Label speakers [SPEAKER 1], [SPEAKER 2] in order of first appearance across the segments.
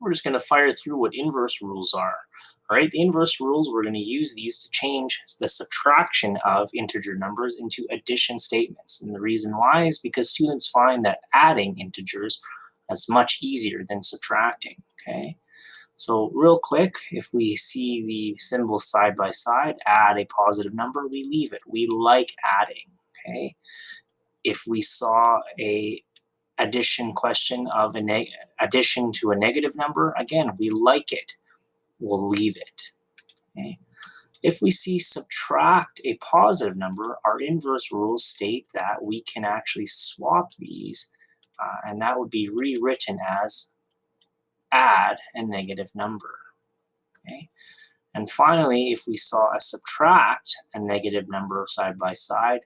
[SPEAKER 1] we're just going to fire through what inverse rules are. All right, the inverse rules, we're going to use these to change the subtraction of integer numbers into addition statements. And the reason why is because students find that adding integers is much easier than subtracting, okay? So real quick, if we see the symbols side by side, add a positive number, we leave it. We like adding, okay? If we saw a addition question of addition to a negative number, again, we like it. We'll leave it, okay? If we see subtract a positive number, our inverse rules state that we can actually swap these, and that would be rewritten as add a negative number, okay? And finally, if we saw a subtract a negative number side by side,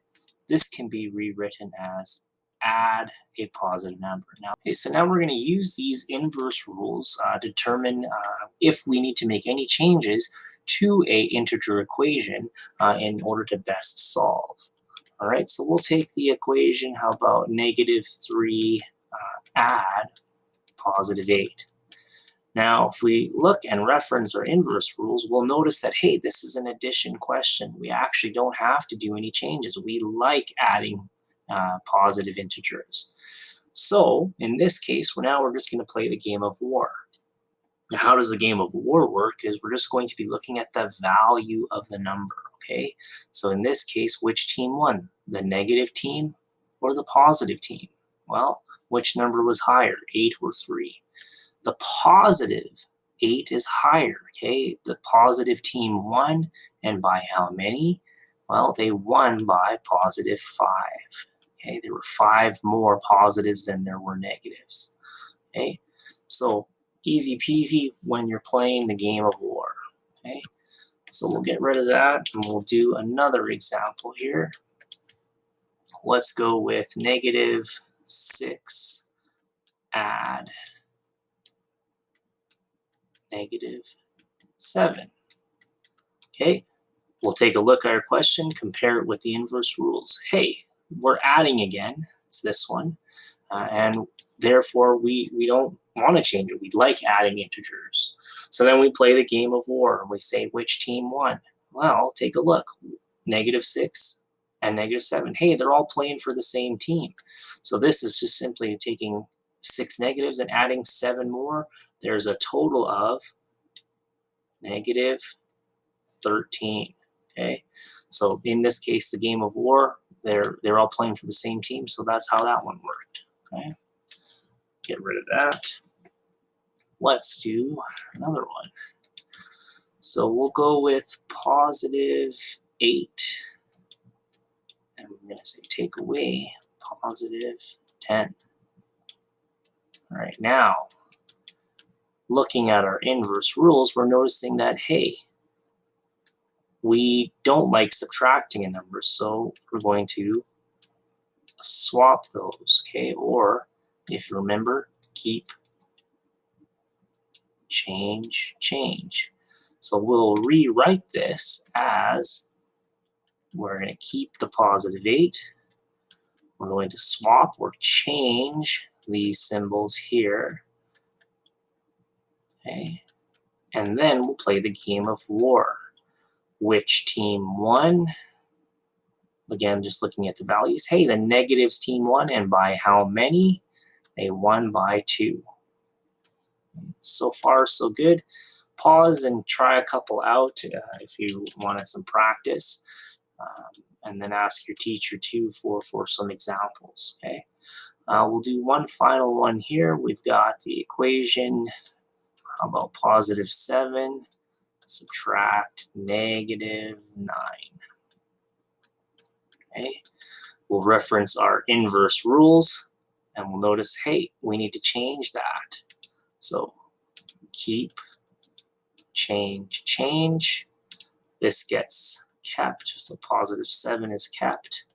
[SPEAKER 1] this can be rewritten as add a positive number. Now, okay, so now we're going to use these inverse rules to determine if we need to make any changes to a integer equation in order to best solve. All right, so we'll take the equation, how about -3 add +8. Now, if we look and reference our inverse rules, we'll notice that, hey, this is an addition question. We actually don't have to do any changes. We like adding positive integers. So in this case, we're just going to play the game of war. Now, how does the game of war work is we're just going to be looking at the value of the number, okay? So in this case, which team won? The negative team or the positive team? Well, which number was higher, 8 or 3? The positive 8 is higher, okay? The positive team won, and by how many? Well, they won by +5, okay? There were 5 more positives than there were negatives, okay? So easy peasy when you're playing the game of war, okay? So we'll get rid of that, and we'll do another example here. Let's go with -6 add -7. Okay, we'll take a look at our question, compare it with the inverse rules. Hey, we're adding again, it's this one, and therefore we don't want to change it. We like adding integers. So then we play the game of war, and we say which team won. Well, take a look, -6 and -7. Hey, they're all playing for the same team. So this is just simply taking 6 negatives and adding 7 more. There's a total of -13, okay? So in this case, the game of war, they're all playing for the same team, so that's how that one worked, okay? Get rid of that. Let's do another one. So we'll go with +8, and we're gonna say take away +10. All right, now, looking at our inverse rules, we're noticing that, hey, we don't like subtracting a number, so we're going to swap those, okay? Or, if you remember, keep, change, change. So we'll rewrite this as we're going to keep the +8. We're going to swap or change these symbols here, okay? And then we'll play the game of war. Which team won? Again, just looking at the values. Hey, the negatives team won, and by how many? They won by 2. So far, so good. Pause and try a couple out if you wanted some practice, and then ask your teacher too for some examples, okay? We'll do one final one here. We've got the equation, how about +7 subtract -9. Okay, we'll reference our inverse rules, and we'll notice, hey, we need to change that. So keep, change, change. This gets kept, so +7 is kept.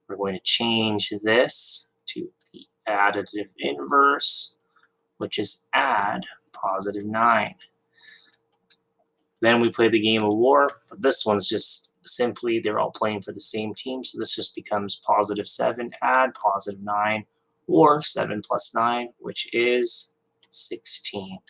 [SPEAKER 1] We're going to change this to the additive inverse, which is add +9. Then we play the game of war. But this one's just simply, they're all playing for the same team, so this just becomes +7 add +9, or 7 + 9, which is 16.